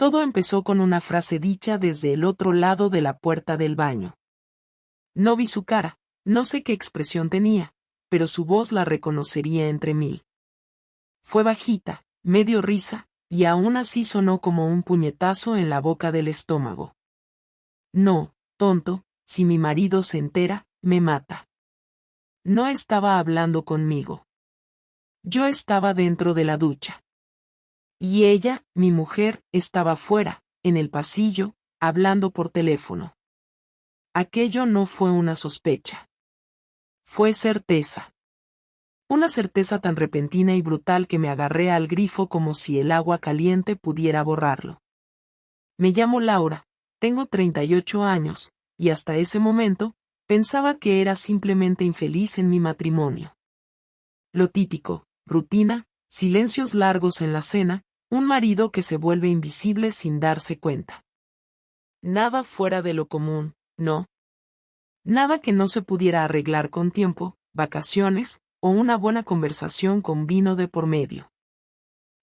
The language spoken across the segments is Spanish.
Todo empezó con una frase dicha desde el otro lado de la puerta del baño. No vi su cara, no sé qué expresión tenía, pero su voz la reconocería entre mil. Fue bajita, medio risa, y aún así sonó como un puñetazo en la boca del estómago. No, tonto, si mi marido se entera, me mata. No estaba hablando conmigo. Yo estaba dentro de la ducha. Y ella, mi mujer, estaba fuera, en el pasillo, hablando por teléfono. Aquello no fue una sospecha. Fue certeza. Una certeza tan repentina y brutal que me agarré al grifo como si el agua caliente pudiera borrarlo. Me llamo Laura, tengo 38 años, y hasta ese momento, pensaba que era simplemente infeliz en mi matrimonio. Lo típico, rutina, silencios largos en la cena, un marido que se vuelve invisible sin darse cuenta. Nada fuera de lo común, no. Nada que no se pudiera arreglar con tiempo, vacaciones, o una buena conversación con vino de por medio.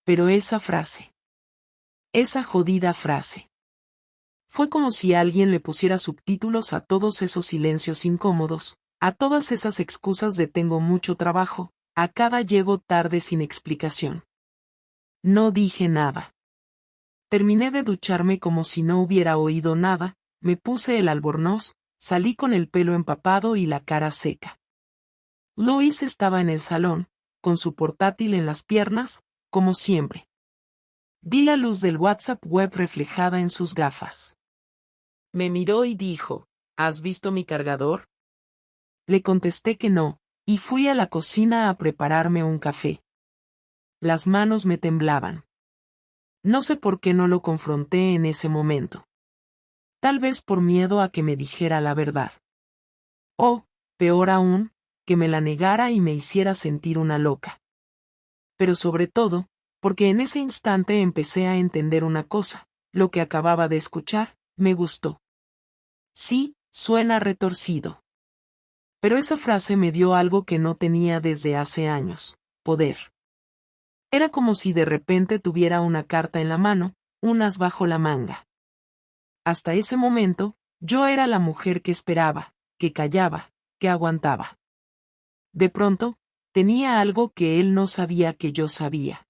Pero esa frase. Esa jodida frase. Fue como si alguien le pusiera subtítulos a todos esos silencios incómodos, a todas esas excusas de tengo mucho trabajo, a cada llego tarde sin explicación. No dije nada. Terminé de ducharme como si no hubiera oído nada, me puse el albornoz, salí con el pelo empapado y la cara seca. Luis estaba en el salón, con su portátil en las piernas, como siempre. Vi la luz del WhatsApp web reflejada en sus gafas. Me miró y dijo, ¿has visto mi cargador? Le contesté que no, y fui a la cocina a prepararme un café. Las manos me temblaban. No sé por qué no lo confronté en ese momento. Tal vez por miedo a que me dijera la verdad. O, peor aún, que me la negara y me hiciera sentir una loca. Pero sobre todo, porque en ese instante empecé a entender una cosa, lo que acababa de escuchar, me gustó. Sí, suena retorcido. Pero esa frase me dio algo que no tenía desde hace años, poder. Era como si de repente tuviera una carta en la mano, un as bajo la manga. Hasta ese momento, yo era la mujer que esperaba, que callaba, que aguantaba. De pronto, tenía algo que él no sabía que yo sabía.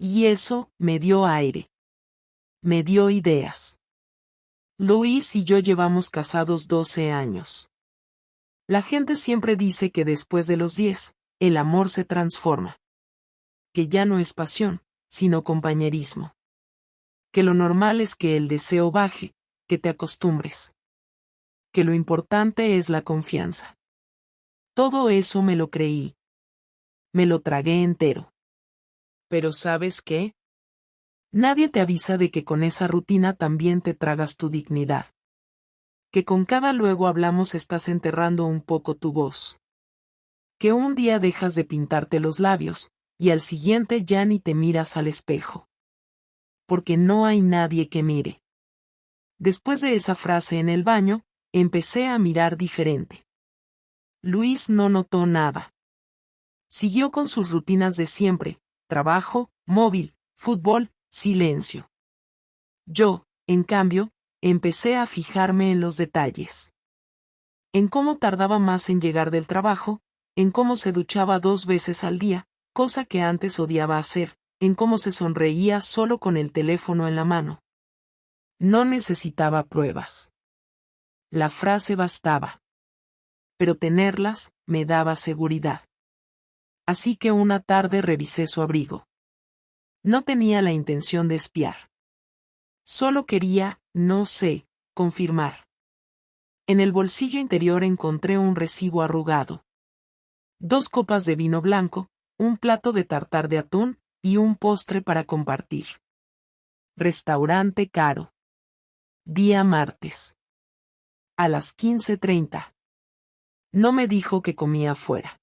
Y eso me dio aire. Me dio ideas. Luis y yo llevamos casados 12 años. La gente siempre dice que después de los 10, el amor se transforma. Que ya no es pasión, sino compañerismo. Que lo normal es que el deseo baje, que te acostumbres. Que lo importante es la confianza. Todo eso me lo creí. Me lo tragué entero. Pero ¿sabes qué? Nadie te avisa de que con esa rutina también te tragas tu dignidad. Que con cada luego hablamos estás enterrando un poco tu voz. Que un día dejas de pintarte los labios, y al siguiente ya ni te miras al espejo. Porque no hay nadie que mire. Después de esa frase en el baño, empecé a mirar diferente. Luis no notó nada. Siguió con sus rutinas de siempre, trabajo, móvil, fútbol, silencio. Yo, en cambio, empecé a fijarme en los detalles. En cómo tardaba más en llegar del trabajo, en cómo se duchaba 2 veces al día, cosa que antes odiaba hacer, en cómo se sonreía solo con el teléfono en la mano. No necesitaba pruebas. La frase bastaba. Pero tenerlas, me daba seguridad. Así que una tarde revisé su abrigo. No tenía la intención de espiar. Solo quería, no sé, confirmar. En el bolsillo interior encontré un recibo arrugado. 2 copas de vino blanco, un plato de tartar de atún, y un postre para compartir. Restaurante caro. Día martes. A las 15:30. No me dijo que comía afuera.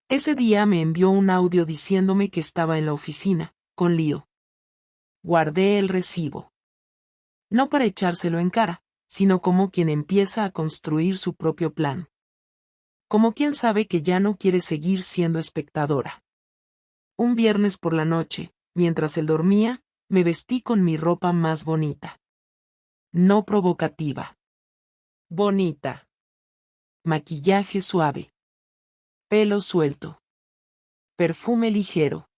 Ese día me envió un audio diciéndome que estaba en la oficina, con lío. Guardé el recibo. No para echárselo en cara, sino como quien empieza a construir su propio plan. Como quien sabe que ya no quiere seguir siendo espectadora. Un viernes por la noche, mientras él dormía, me vestí con mi ropa más bonita. No provocativa. Bonita. Maquillaje suave. Pelo suelto. Perfume ligero.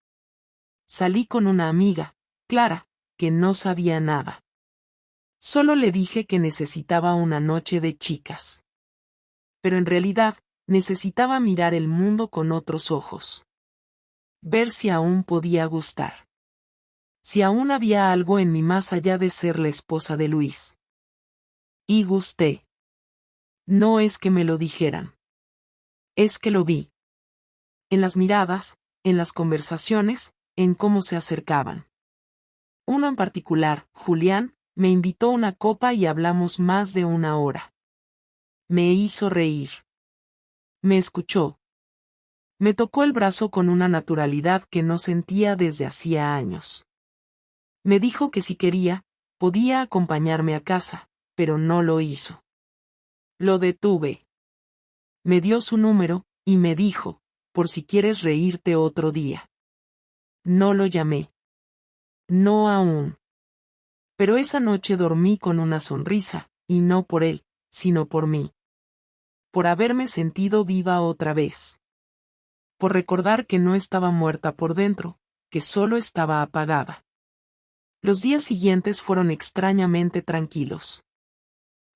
Salí con una amiga, Clara, que no sabía nada. Solo le dije que necesitaba una noche de chicas. Pero en realidad, necesitaba mirar el mundo con otros ojos. Ver si aún podía gustar. Si aún había algo en mí más allá de ser la esposa de Luis. Y gusté. No es que me lo dijeran. Es que lo vi. En las miradas, en las conversaciones, en cómo se acercaban. Uno en particular, Julián, me invitó una copa y hablamos más de una hora. Me hizo reír. Me escuchó. Me tocó el brazo con una naturalidad que no sentía desde hacía años. Me dijo que si quería, podía acompañarme a casa, pero no lo hizo. Lo detuve. Me dio su número, y me dijo, por si quieres reírte otro día. No lo llamé. No aún. Pero esa noche dormí con una sonrisa, y no por él, sino por mí. Por haberme sentido viva otra vez. Por recordar que no estaba muerta por dentro, que solo estaba apagada. Los días siguientes fueron extrañamente tranquilos.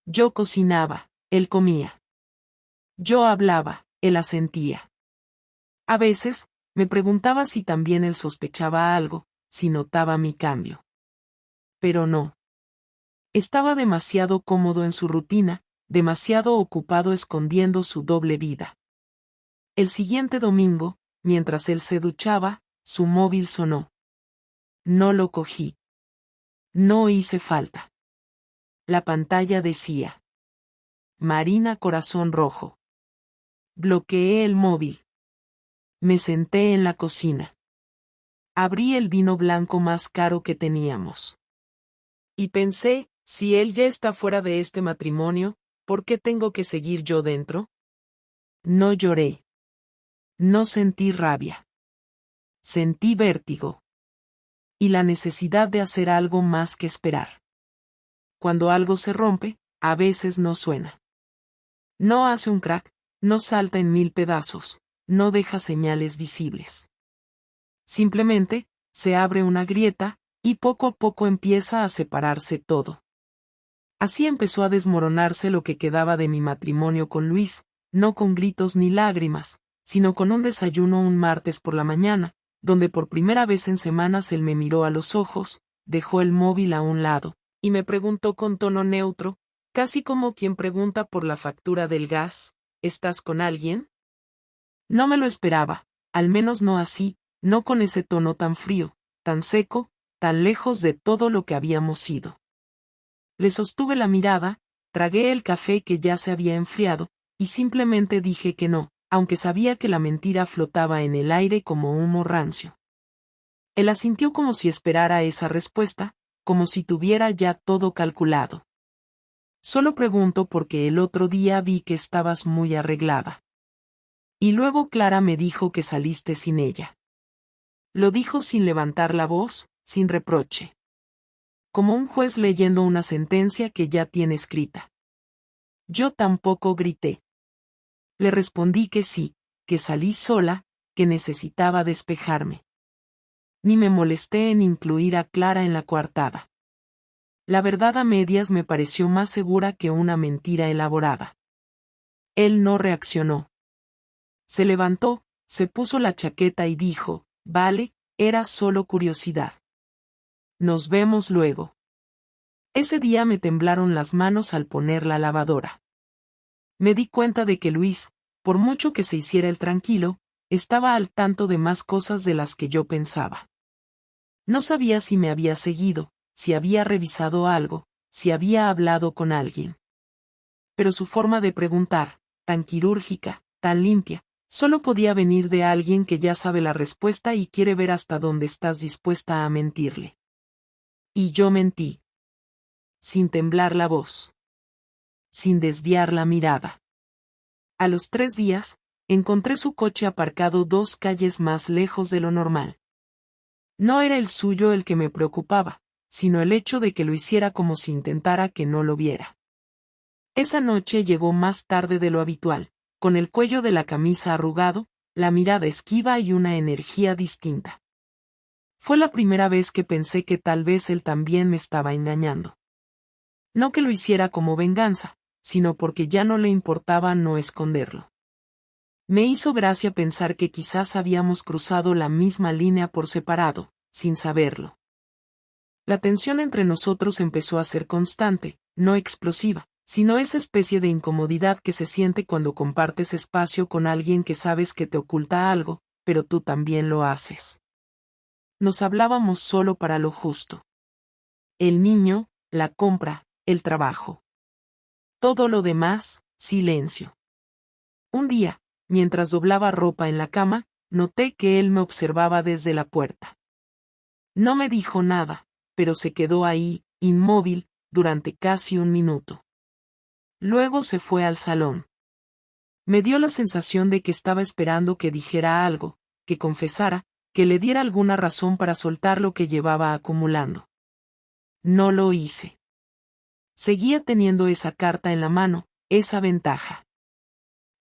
Yo cocinaba, él comía. Yo hablaba, él asentía. A veces, me preguntaba si también él sospechaba algo, si notaba mi cambio. Pero no. Estaba demasiado cómodo en su rutina, demasiado ocupado escondiendo su doble vida. El siguiente domingo, mientras él se duchaba, su móvil sonó. No lo cogí. No hice falta. La pantalla decía: Marina Corazón Rojo. Bloqueé el móvil. Me senté en la cocina. Abrí el vino blanco más caro que teníamos. Y pensé, si él ya está fuera de este matrimonio, ¿por qué tengo que seguir yo dentro? No lloré. No sentí rabia. Sentí vértigo. Y la necesidad de hacer algo más que esperar. Cuando algo se rompe, a veces no suena. No hace un crack, no salta en 1000 pedazos, no deja señales visibles. Simplemente, se abre una grieta, y poco a poco empieza a separarse todo. Así empezó a desmoronarse lo que quedaba de mi matrimonio con Luis, no con gritos ni lágrimas, sino con un desayuno un martes por la mañana, donde por primera vez en semanas él me miró a los ojos, dejó el móvil a un lado, y me preguntó con tono neutro, casi como quien pregunta por la factura del gas, ¿estás con alguien? No me lo esperaba, al menos no así, no con ese tono tan frío, tan seco, tan lejos de todo lo que habíamos sido. Le sostuve la mirada, tragué el café que ya se había enfriado, y simplemente dije que no, aunque sabía que la mentira flotaba en el aire como humo rancio. Él asintió como si esperara esa respuesta, como si tuviera ya todo calculado. Solo pregunto porque el otro día vi que estabas muy arreglada. Y luego Clara me dijo que saliste sin ella. Lo dijo sin levantar la voz, sin reproche. Como un juez leyendo una sentencia que ya tiene escrita. Yo tampoco grité. Le respondí que sí, que salí sola, que necesitaba despejarme. Ni me molesté en incluir a Clara en la coartada. La verdad a medias me pareció más segura que una mentira elaborada. Él no reaccionó. Se levantó, se puso la chaqueta y dijo, vale, era solo curiosidad. Nos vemos luego. Ese día me temblaron las manos al poner la lavadora. Me di cuenta de que Luis, por mucho que se hiciera el tranquilo, estaba al tanto de más cosas de las que yo pensaba. No sabía si me había seguido, si había revisado algo, si había hablado con alguien. Pero su forma de preguntar, tan quirúrgica, tan limpia, solo podía venir de alguien que ya sabe la respuesta y quiere ver hasta dónde estás dispuesta a mentirle. Y yo mentí. Sin temblar la voz. Sin desviar la mirada. A los 3 días, encontré su coche aparcado 2 calles más lejos de lo normal. No era el suyo el que me preocupaba, sino el hecho de que lo hiciera como si intentara que no lo viera. Esa noche llegó más tarde de lo habitual, con el cuello de la camisa arrugado, la mirada esquiva y una energía distinta. Fue la primera vez que pensé que tal vez él también me estaba engañando. No que lo hiciera como venganza, sino porque ya no le importaba no esconderlo. Me hizo gracia pensar que quizás habíamos cruzado la misma línea por separado, sin saberlo. La tensión entre nosotros empezó a ser constante, no explosiva, sino esa especie de incomodidad que se siente cuando compartes espacio con alguien que sabes que te oculta algo, pero tú también lo haces. Nos hablábamos solo para lo justo. El niño, la compra, el trabajo. Todo lo demás, silencio. Un día, mientras doblaba ropa en la cama, noté que él me observaba desde la puerta. No me dijo nada, pero se quedó ahí, inmóvil, durante casi un minuto. Luego se fue al salón. Me dio la sensación de que estaba esperando que dijera algo, que confesara, que le diera alguna razón para soltar lo que llevaba acumulando. No lo hice. Seguía teniendo esa carta en la mano, esa ventaja.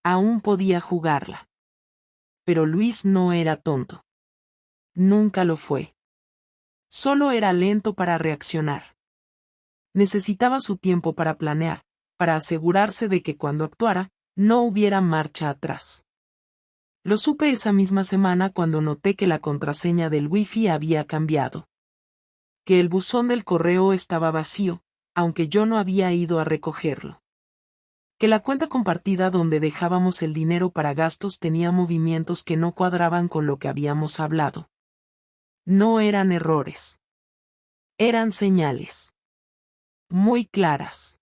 Aún podía jugarla. Pero Luis no era tonto. Nunca lo fue. Solo era lento para reaccionar. Necesitaba su tiempo para planear, para asegurarse de que cuando actuara, no hubiera marcha atrás. Lo supe esa misma semana cuando noté que la contraseña del Wi-Fi había cambiado. Que el buzón del correo estaba vacío, aunque yo no había ido a recogerlo. Que la cuenta compartida donde dejábamos el dinero para gastos tenía movimientos que no cuadraban con lo que habíamos hablado. No eran errores. Eran señales. Muy claras.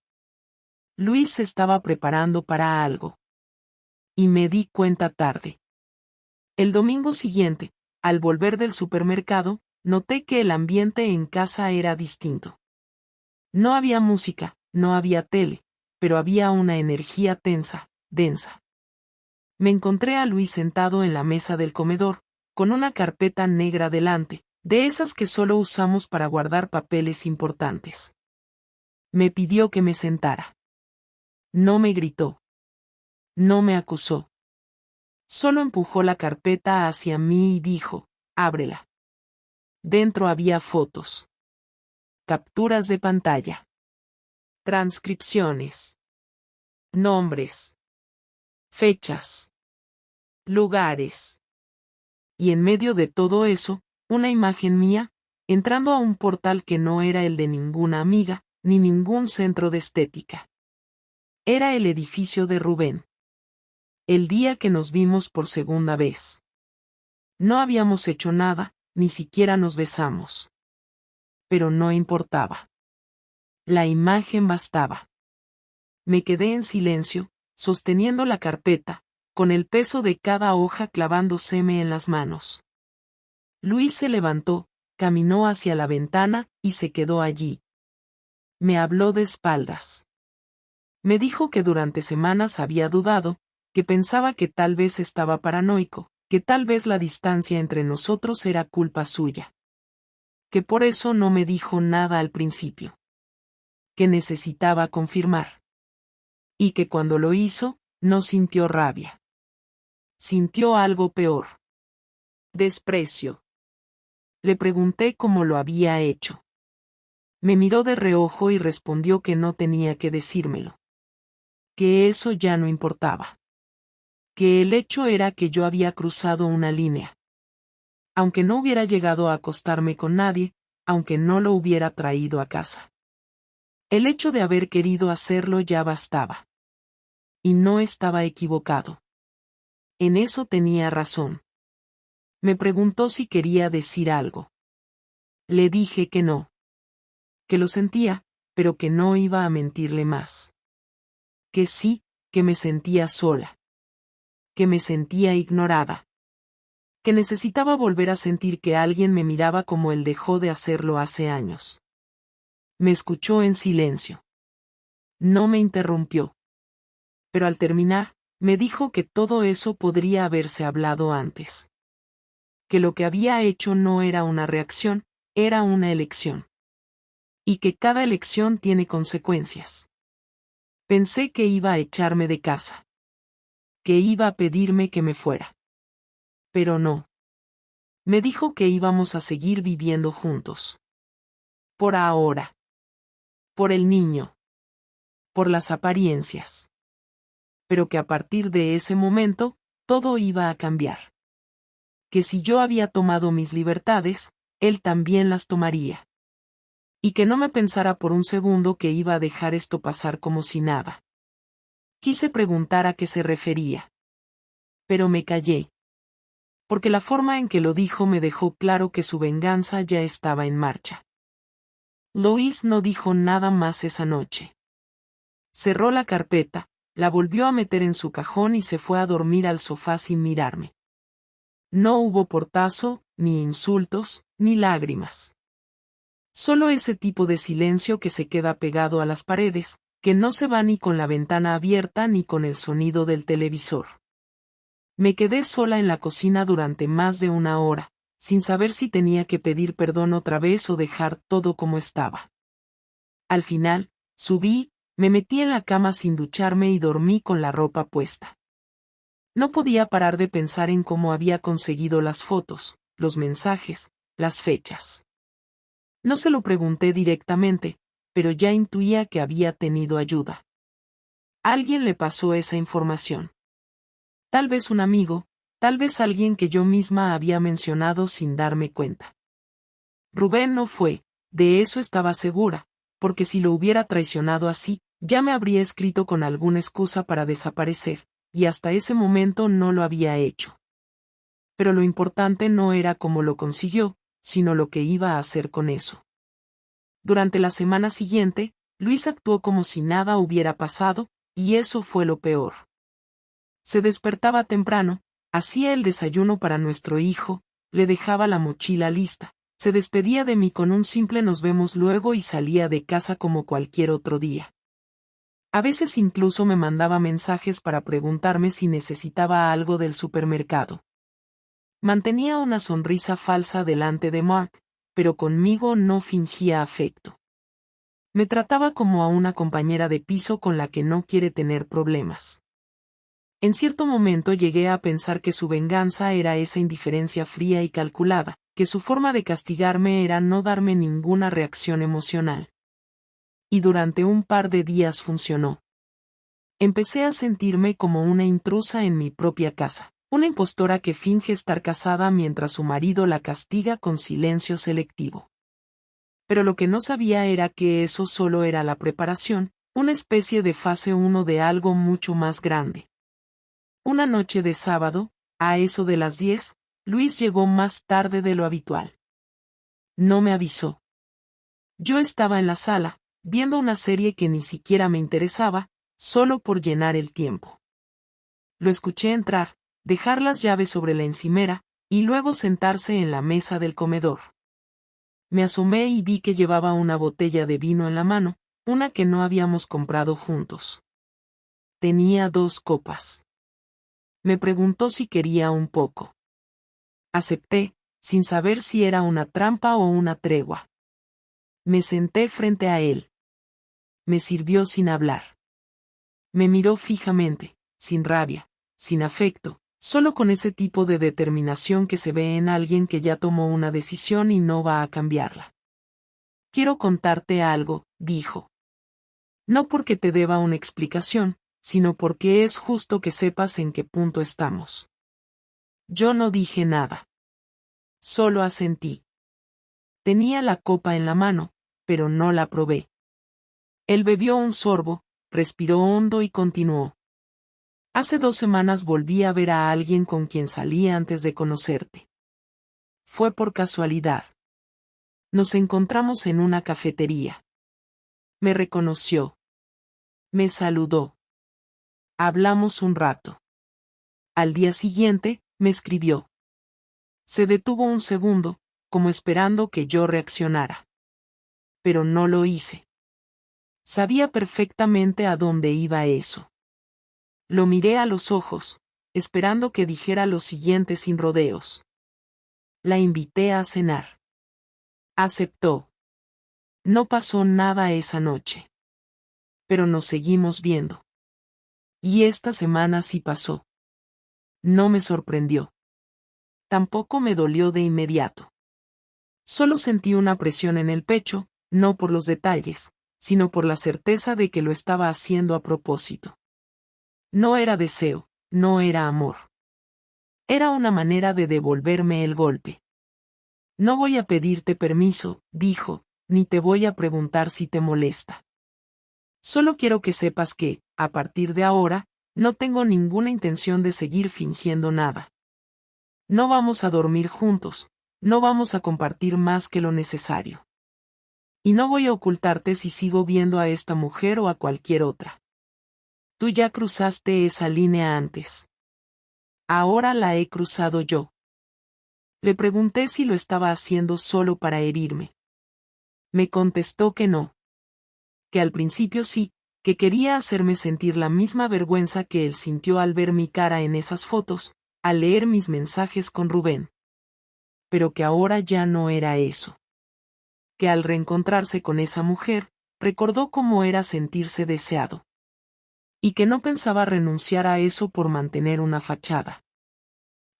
Luis se estaba preparando para algo. Y me di cuenta tarde. El domingo siguiente, al volver del supermercado, noté que el ambiente en casa era distinto. No había música, no había tele, pero había una energía tensa, densa. Me encontré a Luis sentado en la mesa del comedor, con una carpeta negra delante, de esas que solo usamos para guardar papeles importantes. Me pidió que me sentara. No me gritó. No me acusó. Solo empujó la carpeta hacia mí y dijo, ábrela. Dentro había fotos. Capturas de pantalla. Transcripciones. Nombres. Fechas. Lugares. Y en medio de todo eso, una imagen mía, entrando a un portal que no era el de ninguna amiga, ni ningún centro de estética. Era el edificio de Rubén. El día que nos vimos por segunda vez. No habíamos hecho nada, ni siquiera nos besamos. Pero no importaba. La imagen bastaba. Me quedé en silencio, sosteniendo la carpeta, con el peso de cada hoja clavándoseme en las manos. Luis se levantó, caminó hacia la ventana y se quedó allí. Me habló de espaldas. Me dijo que durante semanas había dudado, que pensaba que tal vez estaba paranoico, que tal vez la distancia entre nosotros era culpa suya. Que por eso no me dijo nada al principio. Que necesitaba confirmar. Y que cuando lo hizo, no sintió rabia. Sintió algo peor. Desprecio. Le pregunté cómo lo había hecho. Me miró de reojo y respondió que no tenía que decírmelo. Que eso ya no importaba. Que el hecho era que yo había cruzado una línea. Aunque no hubiera llegado a acostarme con nadie, aunque no lo hubiera traído a casa. El hecho de haber querido hacerlo ya bastaba. Y no estaba equivocado. En eso tenía razón. Me preguntó si quería decir algo. Le dije que no. Que lo sentía, pero que no iba a mentirle más. Que sí, que me sentía sola. Que me sentía ignorada. Que necesitaba volver a sentir que alguien me miraba como él dejó de hacerlo hace años. Me escuchó en silencio. No me interrumpió. Pero al terminar, me dijo que todo eso podría haberse hablado antes. que lo que había hecho no era una reacción, era una elección. Y que cada elección tiene consecuencias. Pensé que iba a echarme de casa. Que iba a pedirme que me fuera. Pero no. Me dijo que íbamos a seguir viviendo juntos. Por ahora. Por el niño. Por las apariencias. Pero que a partir de ese momento, todo iba a cambiar. Que si yo había tomado mis libertades, él también las tomaría. Y que no me pensara por un segundo que iba a dejar esto pasar como si nada. Quise preguntar a qué se refería. Pero me callé. Porque la forma en que lo dijo me dejó claro que su venganza ya estaba en marcha. Lois no dijo nada más esa noche. Cerró la carpeta, la volvió a meter en su cajón y se fue a dormir al sofá sin mirarme. No hubo portazo, ni insultos, ni lágrimas. Solo ese tipo de silencio que se queda pegado a las paredes, que no se va ni con la ventana abierta ni con el sonido del televisor. Me quedé sola en la cocina durante más de una hora, sin saber si tenía que pedir perdón otra vez o dejar todo como estaba. Al final, subí, me metí en la cama sin ducharme y dormí con la ropa puesta. No podía parar de pensar en cómo había conseguido las fotos, los mensajes, las fechas. No se lo pregunté directamente, pero ya intuía que había tenido ayuda. Alguien le pasó esa información. Tal vez un amigo, tal vez alguien que yo misma había mencionado sin darme cuenta. Rubén no fue, de eso estaba segura, porque si lo hubiera traicionado así, ya me habría escrito con alguna excusa para desaparecer, y hasta ese momento no lo había hecho. Pero lo importante no era cómo lo consiguió, sino lo que iba a hacer con eso. Durante la semana siguiente, Luis actuó como si nada hubiera pasado, y eso fue lo peor. Se despertaba temprano, hacía el desayuno para nuestro hijo, le dejaba la mochila lista, se despedía de mí con un simple nos vemos luego y salía de casa como cualquier otro día. A veces incluso me mandaba mensajes para preguntarme si necesitaba algo del supermercado. Mantenía una sonrisa falsa delante de Mark, pero conmigo no fingía afecto. Me trataba como a una compañera de piso con la que no quiere tener problemas. En cierto momento llegué a pensar que su venganza era esa indiferencia fría y calculada, que su forma de castigarme era no darme ninguna reacción emocional. Y durante un par de días funcionó. Empecé a sentirme como una intrusa en mi propia casa, una impostora que finge estar casada mientras su marido la castiga con silencio selectivo. Pero lo que no sabía era que eso solo era la preparación, una especie de fase 1 de algo mucho más grande. Una noche de sábado, a eso de las 10, Luis llegó más tarde de lo habitual. No me avisó. Yo estaba en la sala, viendo una serie que ni siquiera me interesaba, solo por llenar el tiempo. Lo escuché entrar, dejar las llaves sobre la encimera, y luego sentarse en la mesa del comedor. Me asomé y vi que llevaba una botella de vino en la mano, una que no habíamos comprado juntos. Tenía 2 copas. Me preguntó si quería un poco. Acepté, sin saber si era una trampa o una tregua. Me senté frente a él. Me sirvió sin hablar. Me miró fijamente, sin rabia, sin afecto, solo con ese tipo de determinación que se ve en alguien que ya tomó una decisión y no va a cambiarla. Quiero contarte algo, dijo. No porque te deba una explicación, sino porque es justo que sepas en qué punto estamos. Yo no dije nada. Solo asentí. Tenía la copa en la mano, pero no la probé. Él bebió un sorbo, respiró hondo y continuó. Hace 2 semanas volví a ver a alguien con quien salí antes de conocerte. Fue por casualidad. Nos encontramos en una cafetería. Me reconoció. Me saludó. Hablamos un rato. Al día siguiente, me escribió. Se detuvo un segundo, como esperando que yo reaccionara. Pero no lo hice. Sabía perfectamente a dónde iba eso. Lo miré a los ojos, esperando que dijera lo siguiente sin rodeos. La invité a cenar. Aceptó. No pasó nada esa noche. Pero nos seguimos viendo. Y esta semana sí pasó. No me sorprendió. Tampoco me dolió de inmediato. Solo sentí una presión en el pecho, no por los detalles, sino por la certeza de que lo estaba haciendo a propósito. No era deseo, no era amor. Era una manera de devolverme el golpe. No voy a pedirte permiso, dijo, ni te voy a preguntar si te molesta. Solo quiero que sepas que, a partir de ahora, no tengo ninguna intención de seguir fingiendo nada. No vamos a dormir juntos, no vamos a compartir más que lo necesario. Y no voy a ocultarte si sigo viendo a esta mujer o a cualquier otra. Tú ya cruzaste esa línea antes. Ahora la he cruzado yo. Le pregunté si lo estaba haciendo solo para herirme. Me contestó que no. Que al principio sí, que quería hacerme sentir la misma vergüenza que él sintió al ver mi cara en esas fotos, al leer mis mensajes con Rubén. Pero que ahora ya no era eso. Que al reencontrarse con esa mujer, recordó cómo era sentirse deseado. Y que no pensaba renunciar a eso por mantener una fachada.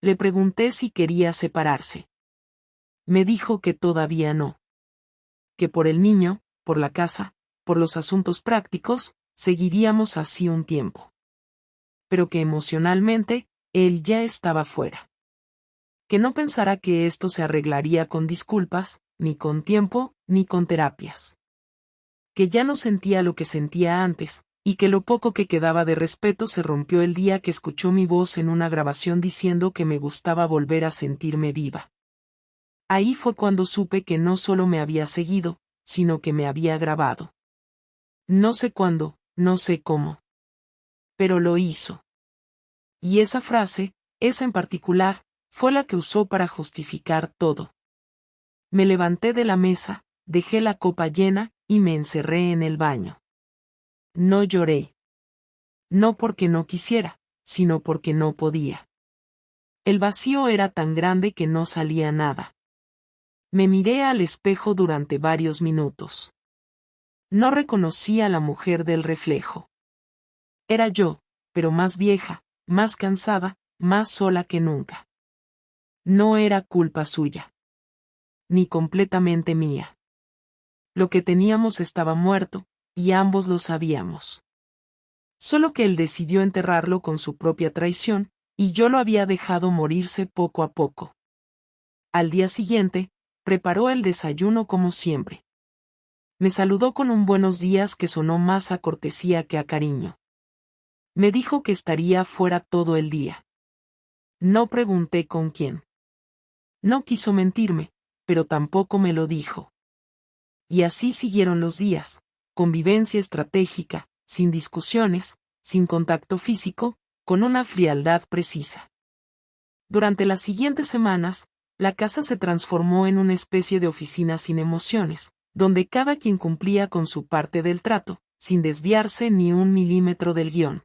Le pregunté si quería separarse. Me dijo que todavía no. Que por el niño, por la casa, por los asuntos prácticos, seguiríamos así un tiempo. Pero que emocionalmente, él ya estaba fuera. Que no pensara que esto se arreglaría con disculpas, ni con tiempo, ni con terapias. Que ya no sentía lo que sentía antes, y que lo poco que quedaba de respeto se rompió el día que escuchó mi voz en una grabación diciendo que me gustaba volver a sentirme viva. Ahí fue cuando supe que no solo me había seguido, sino que me había grabado. No sé cuándo, no sé cómo. Pero lo hizo. Y esa frase, esa en particular, fue la que usó para justificar todo. Me levanté de la mesa, dejé la copa llena, y me encerré en el baño. No lloré. No porque no quisiera, sino porque no podía. El vacío era tan grande que no salía nada. Me miré al espejo durante varios minutos. No reconocí a la mujer del reflejo. Era yo, pero más vieja, más cansada, más sola que nunca. No era culpa suya. Ni completamente mía. Lo que teníamos estaba muerto, y ambos lo sabíamos. Solo que él decidió enterrarlo con su propia traición, y yo lo había dejado morirse poco a poco. Al día siguiente, preparó el desayuno como siempre. Me saludó con un buenos días que sonó más a cortesía que a cariño. Me dijo que estaría fuera todo el día. No pregunté con quién. No quiso mentirme, pero tampoco me lo dijo. Y así siguieron los días, convivencia estratégica, sin discusiones, sin contacto físico, con una frialdad precisa. Durante las siguientes semanas, la casa se transformó en una especie de oficina sin emociones, donde cada quien cumplía con su parte del trato, sin desviarse ni un milímetro del guión.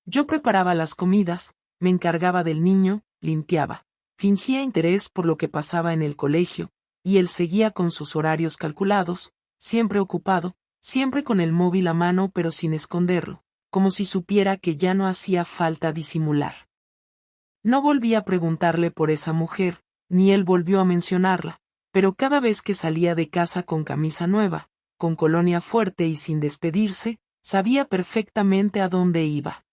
Yo preparaba las comidas, me encargaba del niño, limpiaba, fingía interés por lo que pasaba en el colegio, y él seguía con sus horarios calculados, siempre ocupado, siempre con el móvil a mano pero sin esconderlo, como si supiera que ya no hacía falta disimular. No volví a preguntarle por esa mujer, ni él volvió a mencionarla, pero cada vez que salía de casa con camisa nueva, con colonia fuerte y sin despedirse, sabía perfectamente a dónde iba.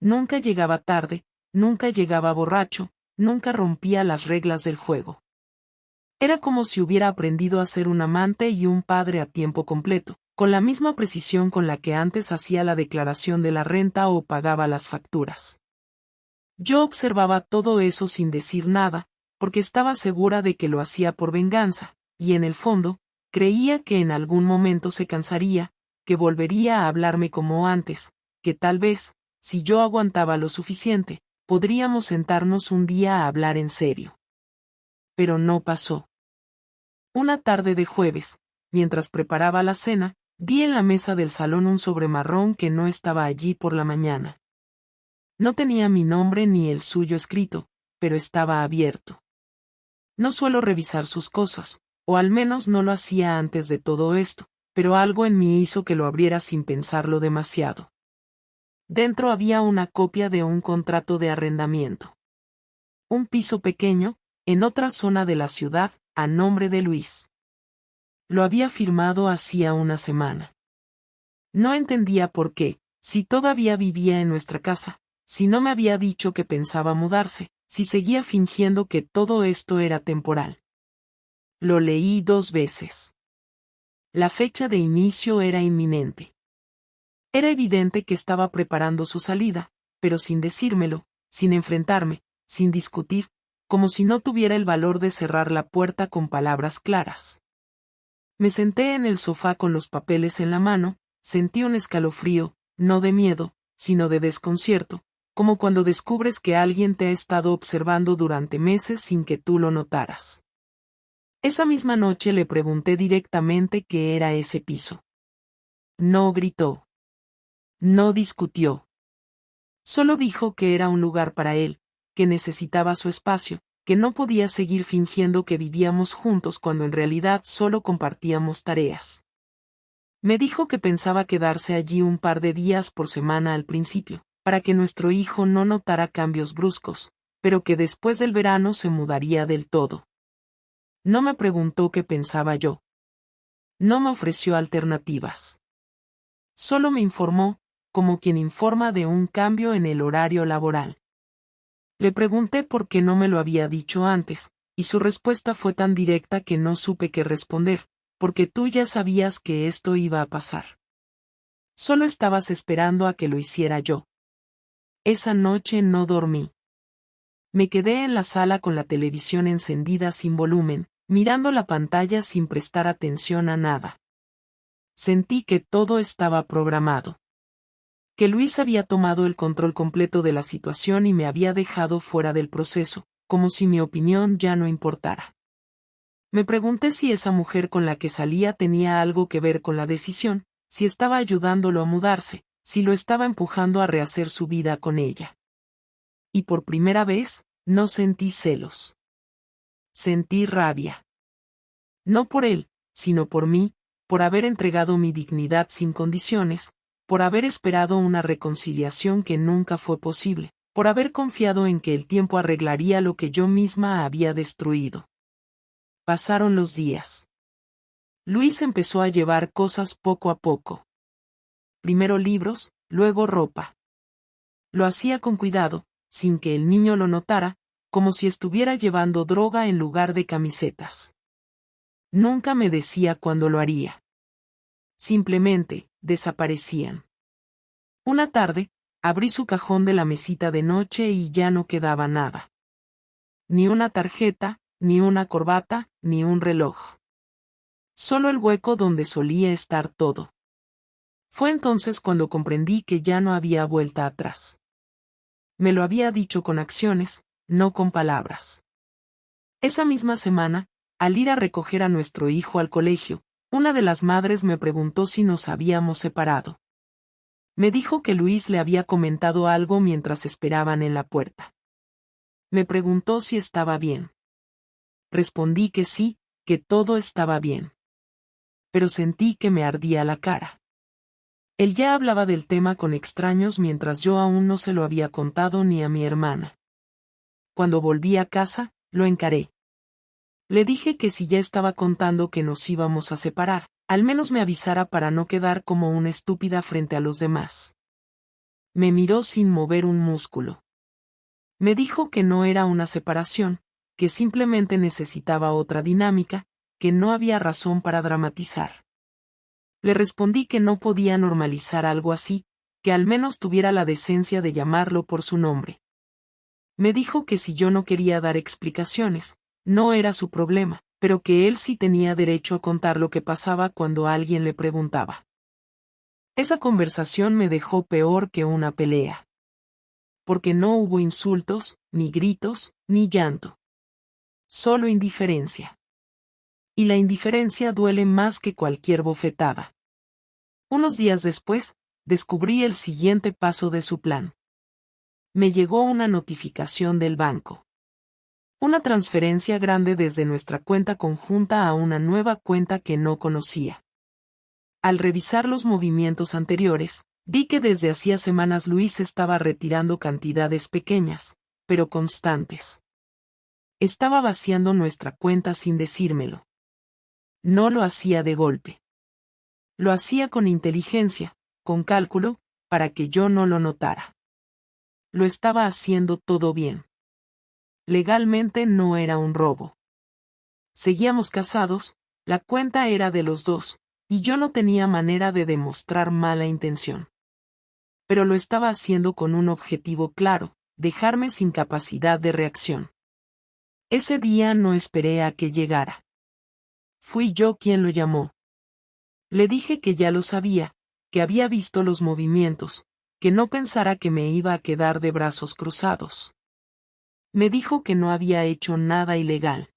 Nunca llegaba tarde, nunca llegaba borracho, nunca rompía las reglas del juego. Era como si hubiera aprendido a ser un amante y un padre a tiempo completo, con la misma precisión con la que antes hacía la declaración de la renta o pagaba las facturas. Yo observaba todo eso sin decir nada, porque estaba segura de que lo hacía por venganza, y en el fondo, creía que en algún momento se cansaría, que volvería a hablarme como antes, que tal vez, si yo aguantaba lo suficiente, podríamos sentarnos un día a hablar en serio. Pero no pasó. Una tarde de jueves, mientras preparaba la cena, vi en la mesa del salón un sobre marrón que no estaba allí por la mañana. No tenía mi nombre ni el suyo escrito, pero estaba abierto. No suelo revisar sus cosas, o al menos no lo hacía antes de todo esto, pero algo en mí hizo que lo abriera sin pensarlo demasiado. Dentro había una copia de un contrato de arrendamiento. Un piso pequeño, en otra zona de la ciudad, a nombre de Luis. Lo había firmado hacía una semana. No entendía por qué, si todavía vivía en nuestra casa, si no me había dicho que pensaba mudarse, si seguía fingiendo que todo esto era temporal. Lo leí 2 veces. La fecha de inicio era inminente. Era evidente que estaba preparando su salida, pero sin decírmelo, sin enfrentarme, sin discutir, como si no tuviera el valor de cerrar la puerta con palabras claras. Me senté en el sofá con los papeles en la mano, sentí un escalofrío, no de miedo, sino de desconcierto, como cuando descubres que alguien te ha estado observando durante meses sin que tú lo notaras. Esa misma noche le pregunté directamente qué era ese piso. No gritó. No discutió. Solo dijo que era un lugar para él, que necesitaba su espacio, que no podía seguir fingiendo que vivíamos juntos cuando en realidad solo compartíamos tareas. Me dijo que pensaba quedarse allí un par de días por semana al principio, para que nuestro hijo no notara cambios bruscos, pero que después del verano se mudaría del todo. No me preguntó qué pensaba yo. No me ofreció alternativas. Solo me informó, como quien informa de un cambio en el horario laboral. Le pregunté por qué no me lo había dicho antes, y su respuesta fue tan directa que no supe qué responder, porque tú ya sabías que esto iba a pasar. Solo estabas esperando a que lo hiciera yo. Esa noche no dormí. Me quedé en la sala con la televisión encendida sin volumen, mirando la pantalla sin prestar atención a nada. Sentí que todo estaba programado. Que Luis había tomado el control completo de la situación y me había dejado fuera del proceso, como si mi opinión ya no importara. Me pregunté si esa mujer con la que salía tenía algo que ver con la decisión, si estaba ayudándolo a mudarse, si lo estaba empujando a rehacer su vida con ella. Y por primera vez, no sentí celos. Sentí rabia. No por él, sino por mí, por haber entregado mi dignidad sin condiciones, por haber esperado una reconciliación que nunca fue posible, por haber confiado en que el tiempo arreglaría lo que yo misma había destruido. Pasaron los días. Luis empezó a llevar cosas poco a poco. Primero libros, luego ropa. Lo hacía con cuidado, sin que el niño lo notara, como si estuviera llevando droga en lugar de camisetas. Nunca me decía cuándo lo haría. Simplemente, desaparecían. Una tarde, abrí su cajón de la mesita de noche y ya no quedaba nada. Ni una tarjeta, ni una corbata, ni un reloj. Solo el hueco donde solía estar todo. Fue entonces cuando comprendí que ya no había vuelta atrás. Me lo había dicho con acciones, no con palabras. Esa misma semana, al ir a recoger a nuestro hijo al colegio, una de las madres me preguntó si nos habíamos separado. Me dijo que Luis le había comentado algo mientras esperaban en la puerta. Me preguntó si estaba bien. Respondí que sí, que todo estaba bien. Pero sentí que me ardía la cara. Él ya hablaba del tema con extraños mientras yo aún no se lo había contado ni a mi hermana. Cuando volví a casa, lo encaré. Le dije que si ya estaba contando que nos íbamos a separar, al menos me avisara para no quedar como una estúpida frente a los demás. Me miró sin mover un músculo. Me dijo que no era una separación, que simplemente necesitaba otra dinámica, que no había razón para dramatizar. Le respondí que no podía normalizar algo así, que al menos tuviera la decencia de llamarlo por su nombre. Me dijo que si yo no quería dar explicaciones, no era su problema, pero que él sí tenía derecho a contar lo que pasaba cuando alguien le preguntaba. Esa conversación me dejó peor que una pelea. Porque no hubo insultos, ni gritos, ni llanto. Solo indiferencia. Y la indiferencia duele más que cualquier bofetada. Unos días después, descubrí el siguiente paso de su plan. Me llegó una notificación del banco. Una transferencia grande desde nuestra cuenta conjunta a una nueva cuenta que no conocía. Al revisar los movimientos anteriores, vi que desde hacía semanas Luis estaba retirando cantidades pequeñas, pero constantes. Estaba vaciando nuestra cuenta sin decírmelo. No lo hacía de golpe. Lo hacía con inteligencia, con cálculo, para que yo no lo notara. Lo estaba haciendo todo bien. Legalmente no era un robo. Seguíamos casados, la cuenta era de los dos, y yo no tenía manera de demostrar mala intención. Pero lo estaba haciendo con un objetivo claro, dejarme sin capacidad de reacción. Ese día no esperé a que llegara. Fui yo quien lo llamó. Le dije que ya lo sabía, que había visto los movimientos, que no pensara que me iba a quedar de brazos cruzados. Me dijo que no había hecho nada ilegal.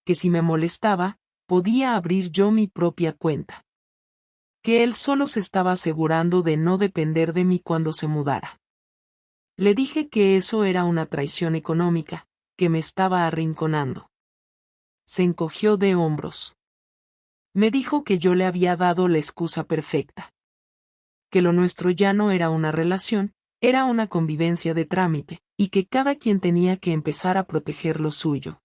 Que si me molestaba, podía abrir yo mi propia cuenta. Que él solo se estaba asegurando de no depender de mí cuando se mudara. Le dije que eso era una traición económica, que me estaba arrinconando. Se encogió de hombros. Me dijo que yo le había dado la excusa perfecta. Que lo nuestro ya no era una relación, era una convivencia de trámite, y que cada quien tenía que empezar a proteger lo suyo.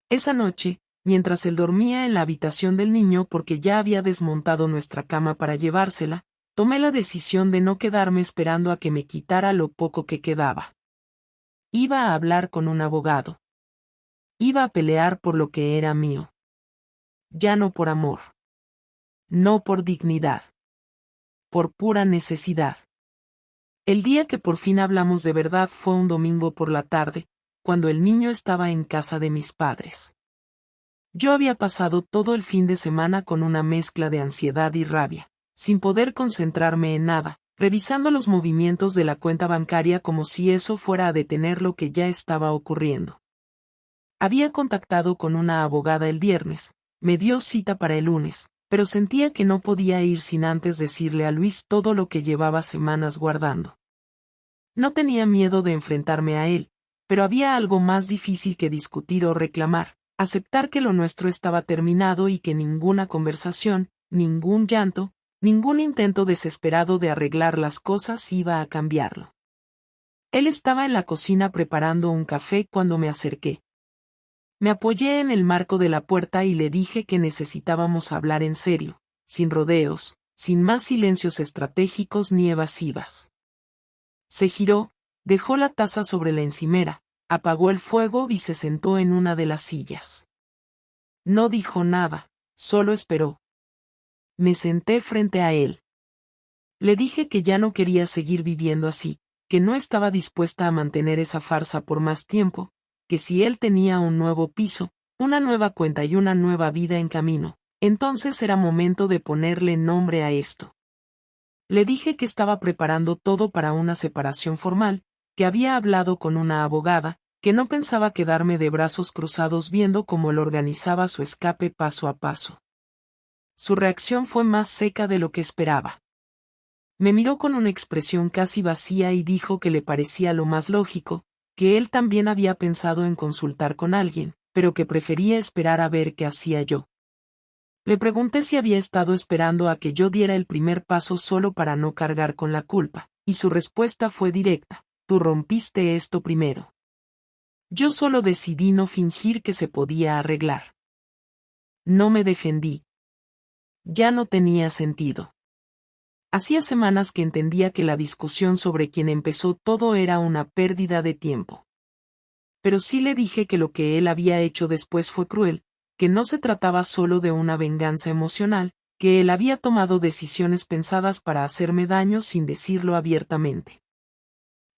Esa noche, mientras él dormía en la habitación del niño porque ya había desmontado nuestra cama para llevársela, tomé la decisión de no quedarme esperando a que me quitara lo poco que quedaba. Iba a hablar con un abogado. Iba a pelear por lo que era mío. Ya no por amor. No por dignidad. Por pura necesidad. El día que por fin hablamos de verdad fue un domingo por la tarde, cuando el niño estaba en casa de mis padres. Yo había pasado todo el fin de semana con una mezcla de ansiedad y rabia, sin poder concentrarme en nada, revisando los movimientos de la cuenta bancaria como si eso fuera a detener lo que ya estaba ocurriendo. Había contactado con una abogada el viernes, me dio cita para el lunes, pero sentía que no podía ir sin antes decirle a Luis todo lo que llevaba semanas guardando. No tenía miedo de enfrentarme a él, pero había algo más difícil que discutir o reclamar, aceptar que lo nuestro estaba terminado y que ninguna conversación, ningún llanto, ningún intento desesperado de arreglar las cosas iba a cambiarlo. Él estaba en la cocina preparando un café cuando me acerqué. Me apoyé en el marco de la puerta y le dije que necesitábamos hablar en serio, sin rodeos, sin más silencios estratégicos ni evasivas. Se giró, dejó la taza sobre la encimera, apagó el fuego y se sentó en una de las sillas. No dijo nada, solo esperó. Me senté frente a él. Le dije que ya no quería seguir viviendo así, que no estaba dispuesta a mantener esa farsa por más tiempo, que si él tenía un nuevo piso, una nueva cuenta y una nueva vida en camino, entonces era momento de ponerle nombre a esto. Le dije que estaba preparando todo para una separación formal, que había hablado con una abogada, que no pensaba quedarme de brazos cruzados viendo cómo él organizaba su escape paso a paso. Su reacción fue más seca de lo que esperaba. Me miró con una expresión casi vacía y dijo que le parecía lo más lógico, que él también había pensado en consultar con alguien, pero que prefería esperar a ver qué hacía yo. Le pregunté si había estado esperando a que yo diera el primer paso solo para no cargar con la culpa, y su respuesta fue directa: tú rompiste esto primero. Yo solo decidí no fingir que se podía arreglar. No me defendí. Ya no tenía sentido. Hacía semanas que entendía que la discusión sobre quién empezó todo era una pérdida de tiempo. Pero sí le dije que lo que él había hecho después fue cruel, que no se trataba solo de una venganza emocional, que él había tomado decisiones pensadas para hacerme daño sin decirlo abiertamente.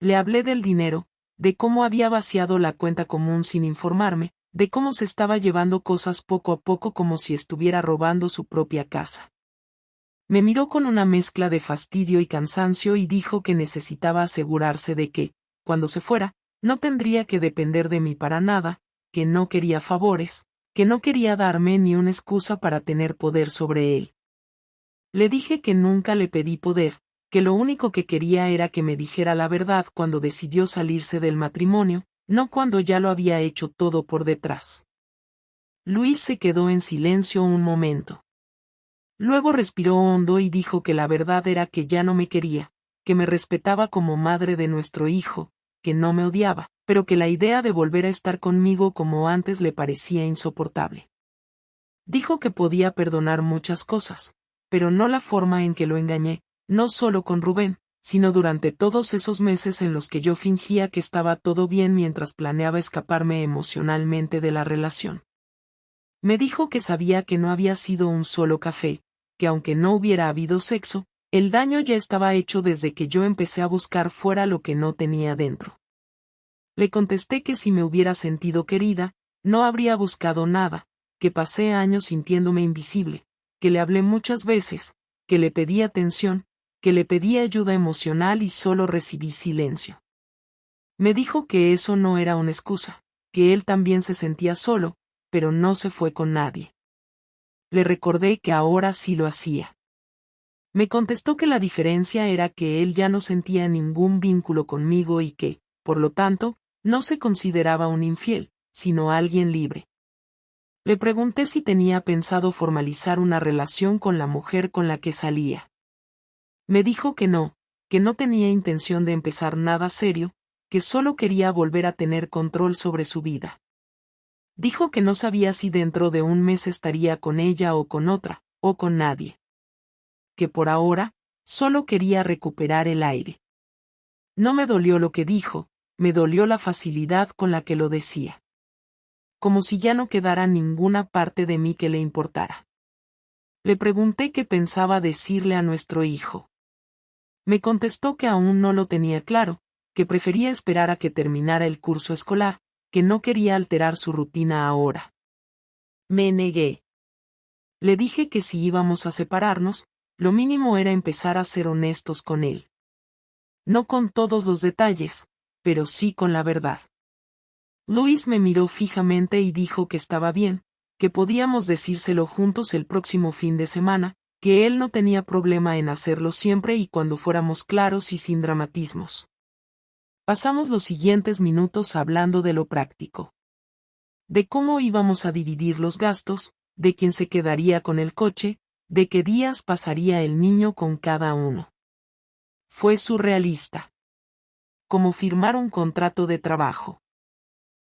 Le hablé del dinero, de cómo había vaciado la cuenta común sin informarme, de cómo se estaba llevando cosas poco a poco como si estuviera robando su propia casa. Me miró con una mezcla de fastidio y cansancio y dijo que necesitaba asegurarse de que, cuando se fuera, no tendría que depender de mí para nada, que no quería favores, que no quería darme ni una excusa para tener poder sobre él. Le dije que nunca le pedí poder, que lo único que quería era que me dijera la verdad cuando decidió salirse del matrimonio, no cuando ya lo había hecho todo por detrás. Luis se quedó en silencio un momento. Luego respiró hondo y dijo que la verdad era que ya no me quería, que me respetaba como madre de nuestro hijo, que no me odiaba, pero que la idea de volver a estar conmigo como antes le parecía insoportable. Dijo que podía perdonar muchas cosas, pero no la forma en que lo engañé, no solo con Rubén, sino durante todos esos meses en los que yo fingía que estaba todo bien mientras planeaba escaparme emocionalmente de la relación. Me dijo que sabía que no había sido un solo café, que aunque no hubiera habido sexo, el daño ya estaba hecho desde que yo empecé a buscar fuera lo que no tenía dentro. Le contesté que si me hubiera sentido querida, no habría buscado nada, que pasé años sintiéndome invisible, que le hablé muchas veces, que le pedí atención, que le pedí ayuda emocional y solo recibí silencio. Me dijo que eso no era una excusa, que él también se sentía solo, pero no se fue con nadie. Le recordé que ahora sí lo hacía. Me contestó que la diferencia era que él ya no sentía ningún vínculo conmigo y que, por lo tanto, no se consideraba un infiel, sino alguien libre. Le pregunté si tenía pensado formalizar una relación con la mujer con la que salía. Me dijo que no tenía intención de empezar nada serio, que solo quería volver a tener control sobre su vida. Dijo que no sabía si dentro de un mes estaría con ella o con otra, o con nadie. Que por ahora, solo quería recuperar el aire. No me dolió lo que dijo, me dolió la facilidad con la que lo decía. Como si ya no quedara ninguna parte de mí que le importara. Le pregunté qué pensaba decirle a nuestro hijo. Me contestó que aún no lo tenía claro, que prefería esperar a que terminara el curso escolar, que no quería alterar su rutina ahora. Me negué. Le dije que si íbamos a separarnos, lo mínimo era empezar a ser honestos con él. No con todos los detalles, pero sí con la verdad. Luis me miró fijamente y dijo que estaba bien, que podíamos decírselo juntos el próximo fin de semana, que él no tenía problema en hacerlo siempre y cuando fuéramos claros y sin dramatismos. Pasamos los siguientes minutos hablando de lo práctico. De cómo íbamos a dividir los gastos, de quién se quedaría con el coche, de qué días pasaría el niño con cada uno. Fue surrealista. Como firmar un contrato de trabajo.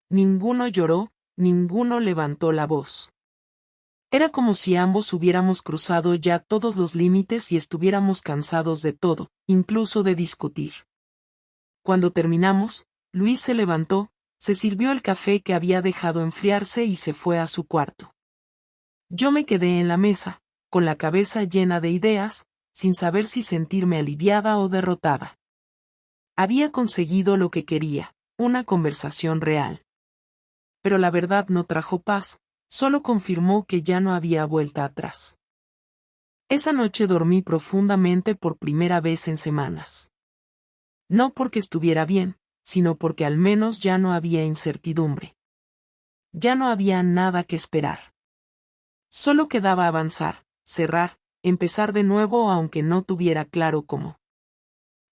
Ninguno lloró, ninguno levantó la voz. Era como si ambos hubiéramos cruzado ya todos los límites y estuviéramos cansados de todo, incluso de discutir. Cuando terminamos, Luis se levantó, se sirvió el café que había dejado enfriarse y se fue a su cuarto. Yo me quedé en la mesa, con la cabeza llena de ideas, sin saber si sentirme aliviada o derrotada. Había conseguido lo que quería, una conversación real. Pero la verdad no trajo paz, solo confirmó que ya no había vuelta atrás. Esa noche dormí profundamente por primera vez en semanas. No porque estuviera bien, sino porque al menos ya no había incertidumbre. Ya no había nada que esperar. Solo quedaba avanzar, cerrar, empezar de nuevo aunque no tuviera claro cómo.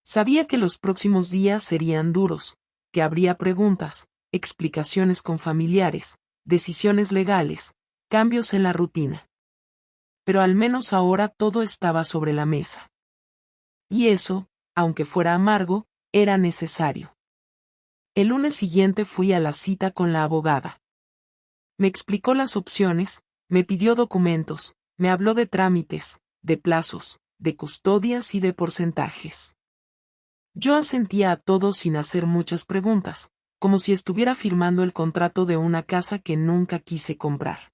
Sabía que los próximos días serían duros, que habría preguntas, explicaciones con familiares, decisiones legales, cambios en la rutina. Pero al menos ahora todo estaba sobre la mesa. Y eso, aunque fuera amargo, era necesario. El lunes siguiente fui a la cita con la abogada. Me explicó las opciones, me pidió documentos, me habló de trámites, de plazos, de custodias y de porcentajes. Yo asentía a todo sin hacer muchas preguntas, como si estuviera firmando el contrato de una casa que nunca quise comprar.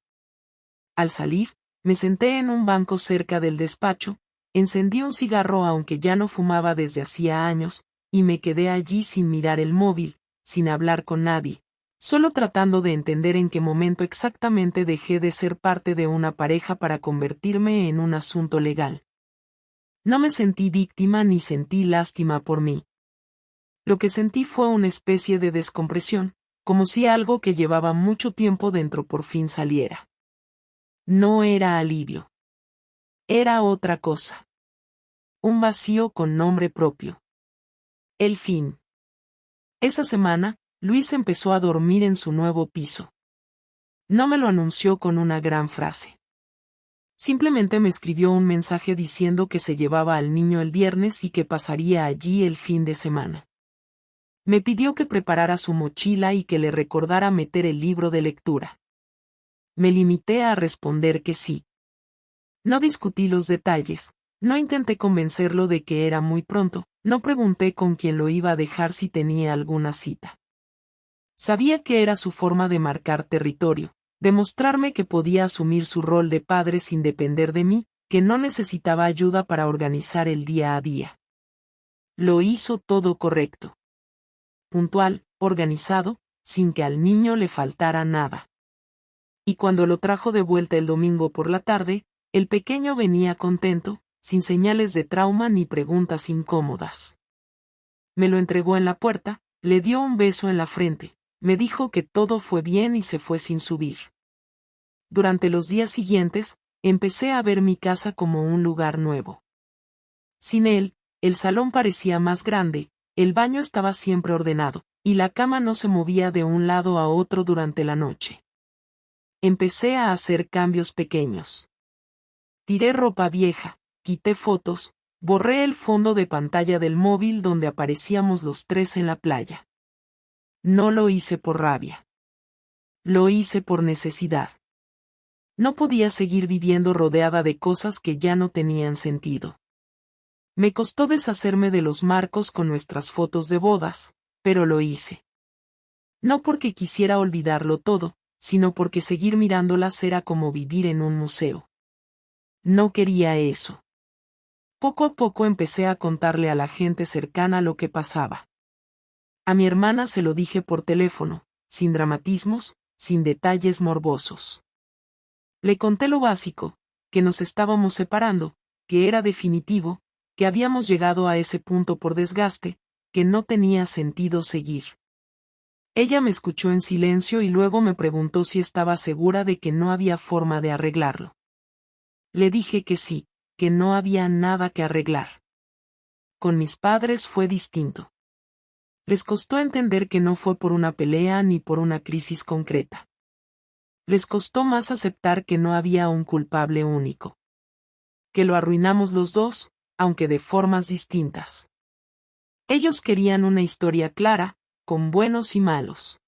Al salir, me senté en un banco cerca del despacho, encendí un cigarro aunque ya no fumaba desde hacía años, y me quedé allí sin mirar el móvil, sin hablar con nadie, solo tratando de entender en qué momento exactamente dejé de ser parte de una pareja para convertirme en un asunto legal. No me sentí víctima ni sentí lástima por mí. Lo que sentí fue una especie de descompresión, como si algo que llevaba mucho tiempo dentro por fin saliera. No era alivio. Era otra cosa. Un vacío con nombre propio. El fin. Esa semana, Luis empezó a dormir en su nuevo piso. No me lo anunció con una gran frase. Simplemente me escribió un mensaje diciendo que se llevaba al niño el viernes y que pasaría allí el fin de semana. Me pidió que preparara su mochila y que le recordara meter el libro de lectura. Me limité a responder que sí. No discutí los detalles, no intenté convencerlo de que era muy pronto, no pregunté con quién lo iba a dejar si tenía alguna cita. Sabía que era su forma de marcar territorio, demostrarme que podía asumir su rol de padre sin depender de mí, que no necesitaba ayuda para organizar el día a día. Lo hizo todo correcto. Puntual, organizado, sin que al niño le faltara nada. Y cuando lo trajo de vuelta el domingo por la tarde, el pequeño venía contento, sin señales de trauma ni preguntas incómodas. Me lo entregó en la puerta, le dio un beso en la frente, me dijo que todo fue bien y se fue sin subir. Durante los días siguientes, empecé a ver mi casa como un lugar nuevo. Sin él, el salón parecía más grande, el baño estaba siempre ordenado, y la cama no se movía de un lado a otro durante la noche. Empecé a hacer cambios pequeños. Tiré ropa vieja, quité fotos, borré el fondo de pantalla del móvil donde aparecíamos los tres en la playa. No lo hice por rabia. Lo hice por necesidad. No podía seguir viviendo rodeada de cosas que ya no tenían sentido. Me costó deshacerme de los marcos con nuestras fotos de bodas, pero lo hice. No porque quisiera olvidarlo todo, sino porque seguir mirándolas era como vivir en un museo. No quería eso. Poco a poco empecé a contarle a la gente cercana lo que pasaba. A mi hermana se lo dije por teléfono, sin dramatismos, sin detalles morbosos. Le conté lo básico, que nos estábamos separando, que era definitivo, que habíamos llegado a ese punto por desgaste, que no tenía sentido seguir. Ella me escuchó en silencio y luego me preguntó si estaba segura de que no había forma de arreglarlo. Le dije que sí, que no había nada que arreglar. Con mis padres fue distinto. Les costó entender que no fue por una pelea ni por una crisis concreta. Les costó más aceptar que no había un culpable único. Que lo arruinamos los dos, aunque de formas distintas. Ellos querían una historia clara, con buenos y malos.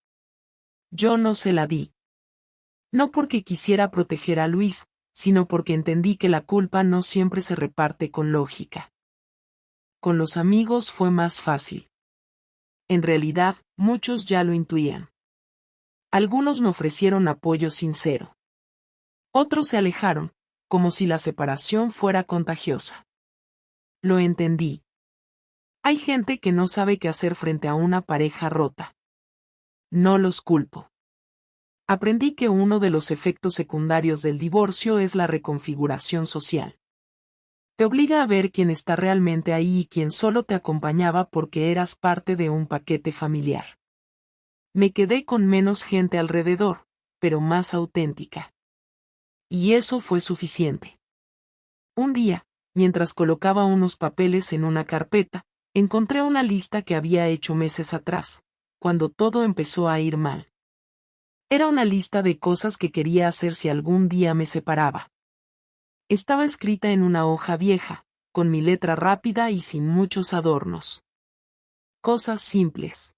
Yo no se la di. No porque quisiera proteger a Luis, sino porque entendí que la culpa no siempre se reparte con lógica. Con los amigos fue más fácil. En realidad, muchos ya lo intuían. Algunos me ofrecieron apoyo sincero. Otros se alejaron, como si la separación fuera contagiosa. Lo entendí. Hay gente que no sabe qué hacer frente a una pareja rota. No los culpo. Aprendí que uno de los efectos secundarios del divorcio es la reconfiguración social. Te obliga a ver quién está realmente ahí y quién solo te acompañaba porque eras parte de un paquete familiar. Me quedé con menos gente alrededor, pero más auténtica. Y eso fue suficiente. Un día, mientras colocaba unos papeles en una carpeta, encontré una lista que había hecho meses atrás, cuando todo empezó a ir mal. Era una lista de cosas que quería hacer si algún día me separaba. Estaba escrita en una hoja vieja, con mi letra rápida y sin muchos adornos. Cosas simples.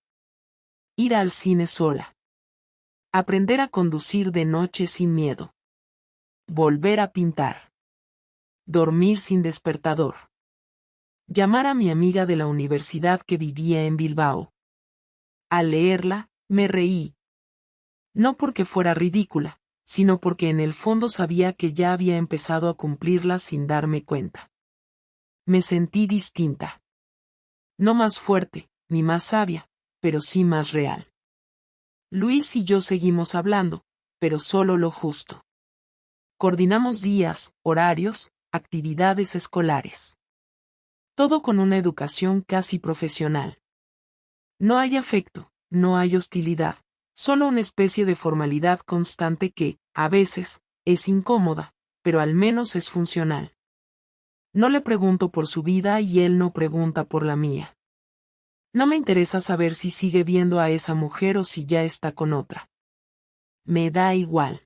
Ir al cine sola. Aprender a conducir de noche sin miedo. Volver a pintar. Dormir sin despertador. Llamar a mi amiga de la universidad que vivía en Bilbao. Al leerla, me reí. No porque fuera ridícula, sino porque en el fondo sabía que ya había empezado a cumplirla sin darme cuenta. Me sentí distinta. No más fuerte, ni más sabia, pero sí más real. Luis y yo seguimos hablando, pero solo lo justo. Coordinamos días, horarios, actividades escolares. Todo con una educación casi profesional. No hay afecto, no hay hostilidad, solo una especie de formalidad constante que, a veces, es incómoda, pero al menos es funcional. No le pregunto por su vida y él no pregunta por la mía. No me interesa saber si sigue viendo a esa mujer o si ya está con otra. Me da igual.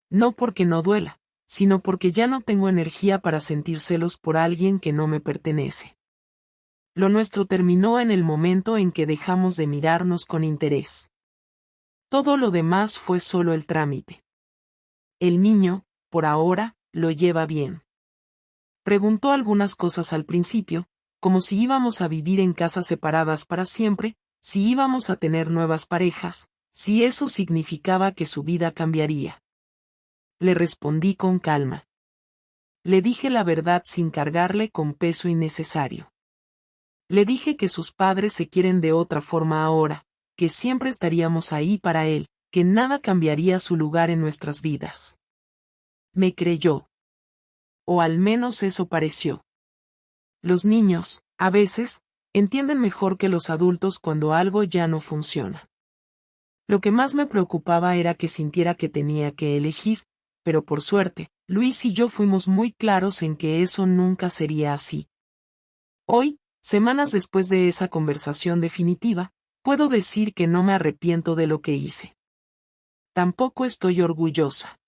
No porque no duela, sino porque ya no tengo energía para sentir celos por alguien que no me pertenece. Lo nuestro terminó en el momento en que dejamos de mirarnos con interés. Todo lo demás fue solo el trámite. El niño, por ahora, lo lleva bien. Preguntó algunas cosas al principio, como si íbamos a vivir en casas separadas para siempre, si íbamos a tener nuevas parejas, si eso significaba que su vida cambiaría. Le respondí con calma. Le dije la verdad sin cargarle con peso innecesario. Le dije que sus padres se quieren de otra forma ahora, que siempre estaríamos ahí para él, que nada cambiaría su lugar en nuestras vidas. Me creyó. O al menos eso pareció. Los niños, a veces, entienden mejor que los adultos cuando algo ya no funciona. Lo que más me preocupaba era que sintiera que tenía que elegir, pero por suerte, Luis y yo fuimos muy claros en que eso nunca sería así. Hoy, semanas después de esa conversación definitiva, puedo decir que no me arrepiento de lo que hice. Tampoco estoy orgullosa.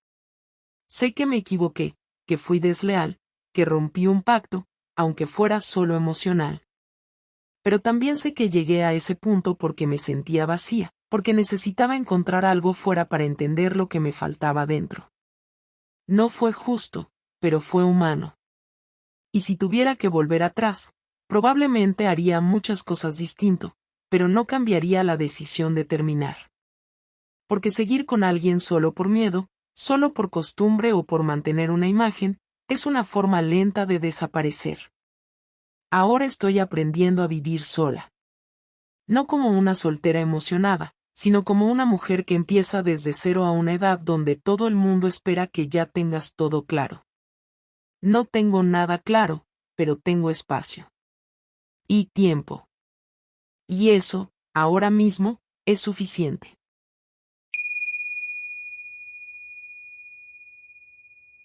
Sé que me equivoqué, que fui desleal, que rompí un pacto, aunque fuera solo emocional. Pero también sé que llegué a ese punto porque me sentía vacía, porque necesitaba encontrar algo fuera para entender lo que me faltaba dentro. No fue justo, pero fue humano. Y si tuviera que volver atrás, probablemente haría muchas cosas distinto, pero no cambiaría la decisión de terminar. Porque seguir con alguien solo por miedo, solo por costumbre o por mantener una imagen, es una forma lenta de desaparecer. Ahora estoy aprendiendo a vivir sola. No como una soltera emocionada, sino como una mujer que empieza desde cero a una edad donde todo el mundo espera que ya tengas todo claro. No tengo nada claro, pero tengo espacio. Y tiempo. Y eso, ahora mismo, es suficiente.